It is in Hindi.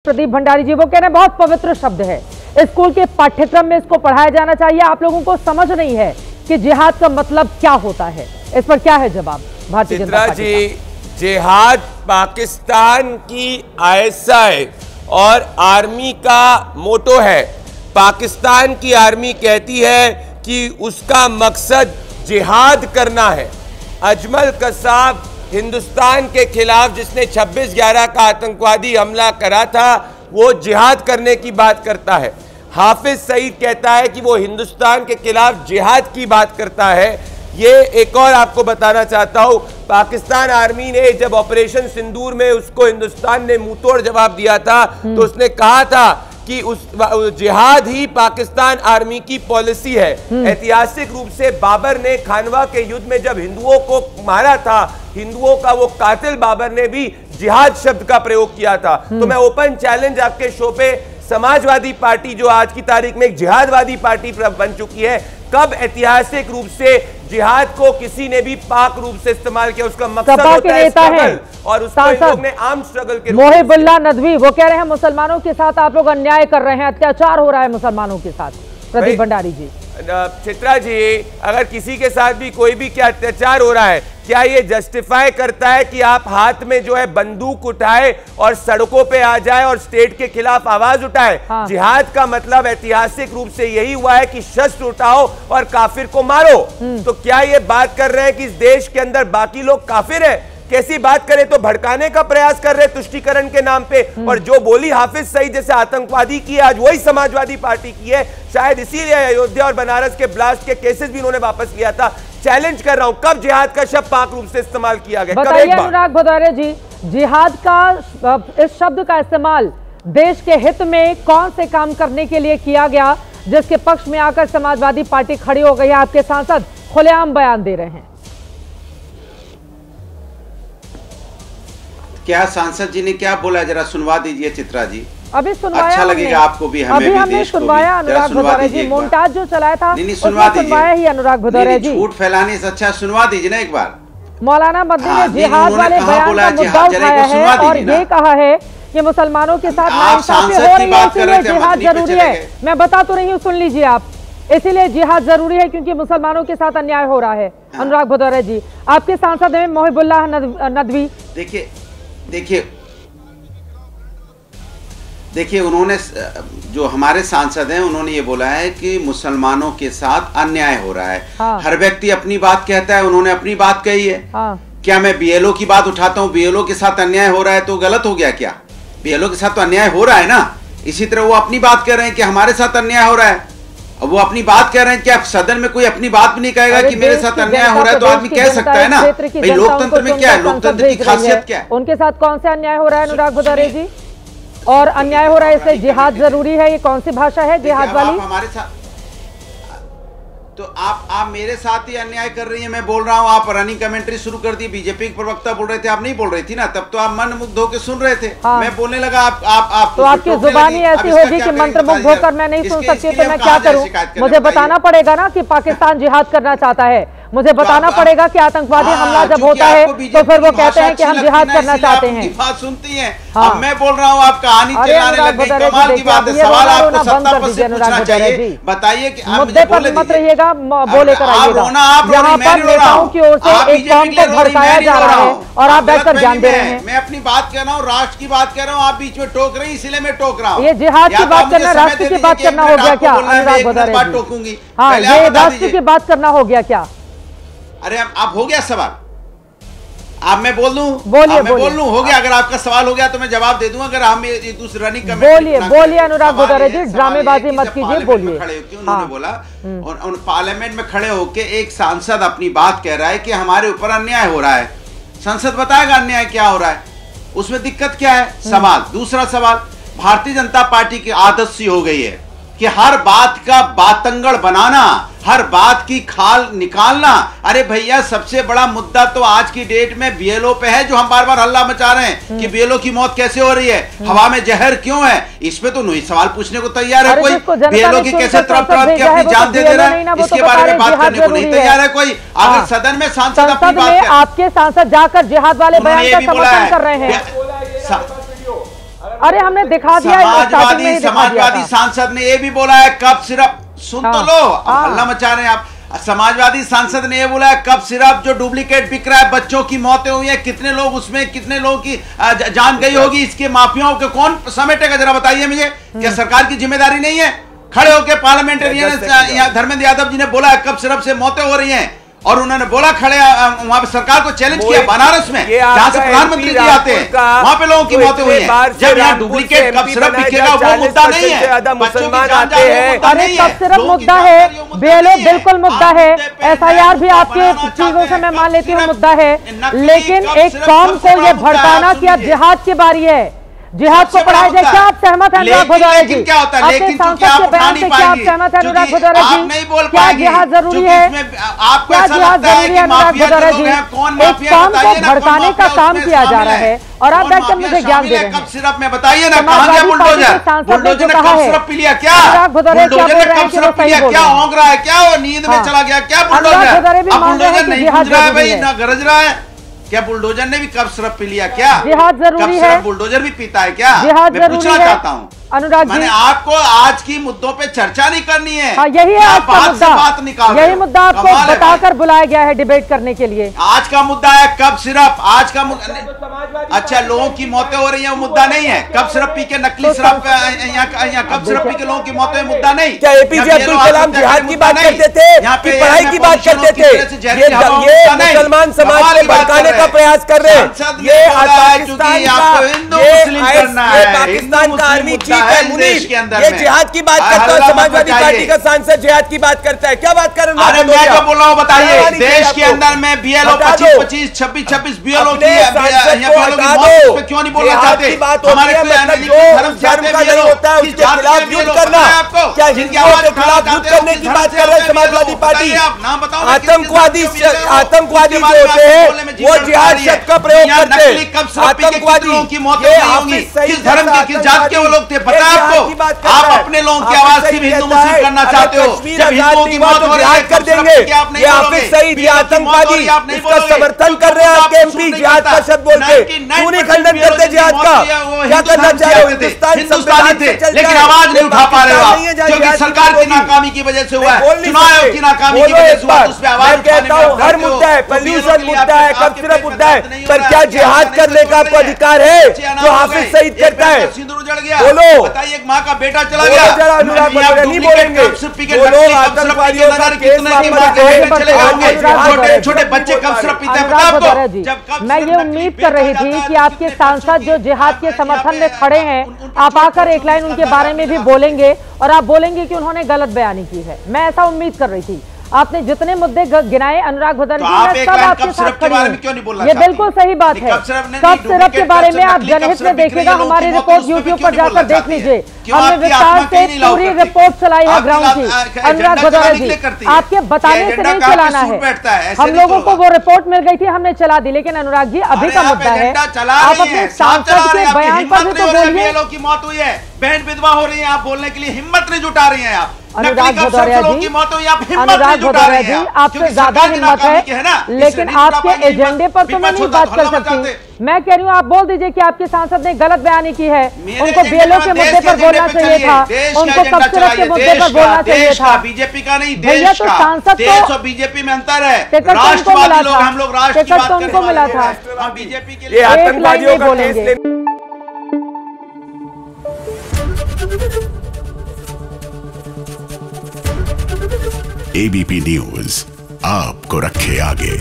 प्रदीप भंडारी जी, वो कह रहे हैं बहुत पवित्र शब्द है, स्कूल के पाठ्यक्रम में इसको पढ़ाया जाना चाहिए। आप लोगों को समझ नहीं है कि जिहाद का मतलब क्या होता है। इस पर क्या है जवाब भारतीय जनता पार्टी का? जिहाद पाकिस्तान की ISI और आर्मी का मोटो है। पाकिस्तान की आर्मी कहती है कि उसका मकसद जिहाद करना है। अजमल कसाब हिंदुस्तान के खिलाफ जिसने 26/11 का आतंकवादी हमला करा था, वो जिहाद करने की बात करता है। हाफिज सईद कहता है कि वो हिंदुस्तान के खिलाफ जिहाद की बात करता है। ये एक और आपको बताना चाहता हूं, पाकिस्तान आर्मी ने जब ऑपरेशन सिंदूर में उसको हिंदुस्तान ने मुंहतोड़ जवाब दिया था, तो उसने कहा था कि उस जिहाद ही पाकिस्तान आर्मी की पॉलिसी है। ऐतिहासिक रूप से बाबर ने खानवा के युद्ध में जब हिंदुओं को मारा था, हिंदुओं का वो कातिल बाबर ने भी जिहाद शब्द का प्रयोग किया था। तो मैं ओपन चैलेंज आपके शो पे, समाजवादी पार्टी जो आज की तारीख में एक जिहादवादी पार्टी बन चुकी है, कब ऐतिहासिक रूप से जिहाद को किसी ने भी पाक रूप से इस्तेमाल किया? उसका मकसद होता है स्ट्रगल, और उसको इन लोग ने आर्म स्ट्रगल के मोहिबुल्लाह नदवी वो कह रहे हैं मुसलमानों के साथ आप लोग अन्याय कर रहे हैं, अत्याचार हो रहा है मुसलमानों के साथ। प्रदीप भंडारी जी, चित्रा जी, अगर किसी के साथ भी कोई भी क्या अत्याचार हो रहा है, क्या ये जस्टिफाई करता है कि आप हाथ में जो है बंदूक उठाए और सड़कों पे आ जाए और स्टेट के खिलाफ आवाज उठाए? हाँ। जिहाद का मतलब ऐतिहासिक रूप से यही हुआ है कि शस्त्र उठाओ और काफिर को मारो। तो क्या ये बात कर रहे हैं कि इस देश के अंदर बाकी लोग काफिर है? कैसी बात करें तो भड़काने का प्रयास कर रहे तुष्टीकरण के नाम पे। और जो बोली हाफिज सईद जैसे आतंकवादी की, आज वही समाजवादी पार्टी की है। शायद इसीलिए अयोध्या और बनारस के ब्लास्ट के केसेस भी उन्होंने वापस लिया था। चैलेंज कर रहा हूं, कब जिहाद का शब्द पाक रूप से इस्तेमाल किया गया? बताइए अनुराग भदौरिया जी, जिहाद का इस शब्द का इस्तेमाल देश के हित में कौन से काम करने के लिए किया गया, जिसके पक्ष में आकर समाजवादी पार्टी खड़ी हो गई है? आपके सांसद खुलेआम बयान दे रहे हैं। क्या सांसद जी ने क्या बोला, जरा सुनवा दीजिए चित्रा जी। अभी सुनवाया, अच्छा लगेगा आपको भी, हमें अभी भी, हमने देश को सुनवाया। भी अनुराग भदौरिया जी, मोन्टाज जो चलाया था सुनवाया ही अनुराग भदौरिया जी। झूठ फैलाने से अच्छा सुनवा दीजिए ना एक बार। मौलाना मदनी ने जिहाद वाले बयान का मुद्दा उठाया है और ये कहा है कि मुसलमानों के साथ नाइंसाफी हो रही है, इसलिए जिहाद जरूरी है। मैं बता तो रही हूँ, सुन लीजिए आप। इसीलिए जिहाद जरूरी है क्योंकि मुसलमानों के साथ अन्याय हो रहा है। अनुराग भदौरिया जी, आपके सांसद हैं मोहिबुल्लाह नदवी। देखिए उन्होंने, जो हमारे सांसद हैं, उन्होंने ये बोला है कि मुसलमानों के साथ अन्याय हो रहा है। हाँ। हर व्यक्ति अपनी बात कहता है, उन्होंने अपनी बात कही है। हाँ। क्या मैं BLO की बात उठाता हूँ, BLO के साथ अन्याय हो रहा है तो गलत हो गया क्या? BLO के साथ तो अन्याय हो रहा है ना। इसी तरह वो अपनी बात कह रहे हैं कि हमारे साथ अन्याय हो रहा है। अब वो अपनी बात कह रहे हैं, क्या सदन में कोई अपनी बात भी नहीं कहेगा कि मेरे साथ अन्याय हो रहा है? तो आदमी कह सकता है ना। भाई लोकतंत्र में क्या है, लोकतंत्र की खासियत क्या है? उनके साथ कौन से अन्याय हो रहा है अनुराग भदौरिया जी? और अन्याय हो रहा है इसलिए जिहाद जरूरी है, ये कौन सी भाषा है जिहाद वाली? हमारे साथ तो आप मेरे साथ ही अन्याय कर रही हैं। मैं बोल रहा हूं, आप रनिंग कमेंट्री शुरू कर दी। बीजेपी के प्रवक्ता बोल रहे थे, आप नहीं बोल रही थी ना, तब तो आप मंत्रमुग्ध होकर सुन रहे थे। हाँ। मैं बोलने लगा, आप तो आपकी जुबानी ऐसी होगी कि मंत्रमुग्ध होकर मैं नहीं सुन सकती, तो मैं क्या करूं? मुझे बताना पड़ेगा ना कि पाकिस्तान जिहाद करना चाहता है। मुझे बताना पड़ेगा कि आतंकवादी हमला जब होता है तो फिर वो कहते हैं कि हम जिहाद करना चाहते हैं। सुनती हैं। अब मैं बोल रहा हूँ, आप कहानी चलाने लग गई। कमाल की बात है। सवाल आपको सत्ता पर से पूछना चाहिए। बताइए कि मुद्दे पर मत रहिएगा, बोले कराइएगा। यहाँ पर नेताओं की ओर से एक कौम को भड़काया जा रहा है और आप बैठकर ज्ञान दे रहे हैं। मैं अपनी बात कह रहा हूँ, राष्ट्र की बात कह रहा हूँ, आप बीच में टोक रही, इसलिए मैं टोक रहा हूँ। ये जिहाद की बात करना, राष्ट्र की बात करना हो गया क्या अनुराग भदौरिया जी? टोकूंगी। हाँ, ये राष्ट्र की बात करना हो गया क्या? अरे आप हो गया सवाल, आप मैं बोल दूं? बोलिए, बोल लूं? हो गया। अगर आपका सवाल हो गया तो मैं जवाब दे दूंगा। अगर हम एक दूसरे रनिंग का बोलिए अनुराग भदौरिया जी, ड्रामेबाजी मत कीजिए, बोलिए। खड़े होकर उन्होंने बोला, और पार्लियामेंट में खड़े होकर एक सांसद अपनी बात कह रहा है कि हमारे ऊपर अन्याय हो रहा है। संसद बताएगा अन्याय क्या हो रहा है, उसमें दिक्कत क्या है? सवाल। दूसरा सवाल, भारतीय जनता पार्टी की आदत सी हो गई है कि हर बात का बातंगड़ बनाना, हर बात की खाल निकालना। अरे भैया, सबसे बड़ा मुद्दा तो आज की डेट में BLO पे है, जो हम बार बार हल्ला मचा रहे हैं कि BLO की मौत कैसे हो रही है, हवा में जहर क्यों है। इस पे तो नहीं सवाल पूछने को तैयार है कोई। BLO की कैसे तड़प तड़प के अपनी जान दे रहा है, इसके बारे में बात करने को नहीं तैयार है कोई। अगर सदन में सांसद अपनी बात, आपके सांसद जाकर जिहाद वाले बयान का समर्थन कर रहे हैं। अरे हमने दिखा दिया, समाजवादी सांसद ने ये भी बोला है कप सिरप, सुन तो लो, हल्ला मचा रहे हैं आप। समाजवादी सांसद ने ये बोला है कप सिरप जो डुप्लीकेट बिक रहा है, बच्चों की मौतें हुई है, कितने लोग उसमें, कितने लोगों की जान गई होगी, इसके माफियाओं के कौन समेटेगा, जरा बताइए मुझे। क्या सरकार की जिम्मेदारी नहीं है? खड़े होकर पार्लियामेंटेरियन धर्मेंद्र यादव जी ने बोला है कप सिरप से मौतें हो रही हैं, और उन्होंने बोला खड़े वहां पे सरकार को चैलेंज किया बनारस में, जहां से प्रधानमंत्री जी आते हैं, वहां पे लोगों की मौतें हुई हैं। जब यहाँ डुप्लीकेट कप सिरप बिकेगा वो मुद्दा नहीं है, मुसलमान आते हैं। अरे कप सिरप मुद्दा है, BLO बिल्कुल मुद्दा है, SIR भी आपके चीजों से मैं मान लेती हूँ मुद्दा है, लेकिन एक कौम को ये भड़काना कि अब जिहाद की बारी है, जिहाद को पढ़ाया जाए, क्या आप सहमत हैं अनुराग भदौरिया जी? क्या होता है, लेकिन सांसद के बयान से क्या आप सहमत हैं अनुराग भदौरिया जी? नहीं बोल क्या जिहाद जरूरी है? क्या जिहाद जरूरी है अनुराग भदौरिया जी? एक कौम को भड़काने का काम किया जा रहा है और आप बैठकर मुझे ज्ञान दे रहे हैं। कप सिरप में बताइए ना, कहां गया बुलडोजर? बुलडोजर ने कप सिरप पी लिया क्या? बुलडोजर ने कप सिरप पी लिया क्या? होंग रहा है क्या? वो नींद में चला गया क्या बुलडोजर? अब बुलडोजर नहीं गूंज रहा है भाई, ना गरज रहा है क्या? बुलडोजर ने भी कप सिरप पी लिया क्या? जिहाद जरूरी है? बुलडोजर भी पीता है क्या? जिहाद मैं पूछना चाहता हूँ अनुराग जी, मैंने आपको आज की मुद्दों पे चर्चा नहीं करनी है। हाँ, यही है आज का मुद्दा, बात निकाल, यही मुद्दा आपको बताकर बुलाया गया है डिबेट करने के लिए। आज का मुद्दा है कप सिरप, आज का अच्छा लोगों की मौतें हो रही है वो मुद्दा नहीं है। कप सिरप पी के, नकली सिरप यहाँ कप सिरप पी के लोगों की मौतें मुद्दा नहीं। क्या APJ अब्दुल कलाम जिहाद की बात करते थे, कि पढ़ाई की बात करते थे? ये मुसलमान समाज को भड़काने का प्रयास कर रहे हैं। ये पाकिस्तान का आर्मी चीफ है मुनीर, ये जिहाद की बात करता है। समाजवादी पार्टी का सांसद जिहाद की बात करता है, क्या बात कर रहे हैं? अरे मैं क्या बोल रहा हूँ बताइए। देश के अंदर में BLO 25-25, 26-26 BLO की क्यों नहीं बोलना चाहते? हमारे धर्म का नहीं होता है उसके खिलाफ युद्ध करना, क्या हिंदुओं के खिलाफ युद्ध करने की बात कर रहे हैं समाजवादी पार्टी? आतंकवादी जो होते हैं वो जिहाद शब्द का प्रयोग करते हैं। आतंकवादी किस धर्म के, किस जात के वो लोग थे पता है आपको? आप अपने लोगों की आवाज सिर्फ हिंदू मुस्लिम करना चाहते हो। जब हिंदुओं की मौत हो रही है कर देंगे। ये हाफिज सईद, ये आतंकवादी, इसका समर्थन कर रहे हैं आपके MP जिहाद का शब्द बोल के। क्यों नहीं खंडन करते जिहाद का? क्या करना चाह रहे हो? हिंदुस्तानी थे लेकिन आवाज नहीं उठा पा रहे हो आप, क्योंकि सरकार की नाकामी की वजह से हुआ है, चुनाव आयोग की नाकामी की वजह से हुआ, उस पे आवाज कहता हूँ हर मुद्दा है, पॉल्यूशन मुद्दा है, कप सिरप मुद्दा है, पर क्या जिहाद करने का आपको अधिकार है जो हाफिज सईद करता है? बोलो, बताइए माँ का बेटा चला गया, अनुराग भदौरिया नहीं बोलेंगे, बोलो आतंकवादियों का केस छोटे बच्चे कप सिरप पीते हैं पता आपको? मैं ये उम्मीद कर रही थी कि आपके सांसद जो जिहाद के समर्थन में खड़े हैं, आप आकर एक लाइन उनके बारे में भी बोलेंगे और आप बोलेंगे कि उन्होंने गलत बयानी की है। मैं ऐसा उम्मीद कर रही थी। आपने जितने मुद्दे गिनाए अनुराग भदौरिया जी, मैं सब आपके साथ खड़ी हूं। ये बिल्कुल सही बात है। कप सिरप के बारे में आप जनहित में देखिएगा, हमारी रिपोर्ट YouTube पर जाकर देख लीजिए। हमने विस्तार से पूरी रिपोर्ट चलाई है ग्राउंड की। अनुराग भदौरिया जी, आपके बताने से नहीं चलाना है। हम लोगों को वो रिपोर्ट मिल गई थी, हमने चला दी। लेकिन अनुराग जी अभी का मुद्दा है, आप अपने सांसद के बयान पर भी तो बोलिए। की मौत हुई है, बहन विधवा हो रही है, आप बोलने के लिए हिम्मत नहीं जुटा रही हैं आप। अनुराग भदौरिया जी, अनुराग भदौरिया जी, आपसे ज्यादा हिम्मत है, लेकिन आपके एजेंडे पर तो मैं नहीं बात कर सकती। मैं कह रही हूँ आप बोल दीजिए कि आपके सांसद ने गलत बयानी की है, उनको BLO के मुद्दे पर बोलना चाहिए था, उनको कप सिरप के मुद्दे पर बोलना चाहिए था। बीजेपी का नहीं, भैया तो सांसद तो बीजेपी में अंतर है। टिकट तो उनको मिला था, हम लोग राष्ट्र टिकट तो उनको मिला था। बीजेपी के लिए एक लाइन नहीं बोलेंगे। ABP न्यूज आपको रखे आगे।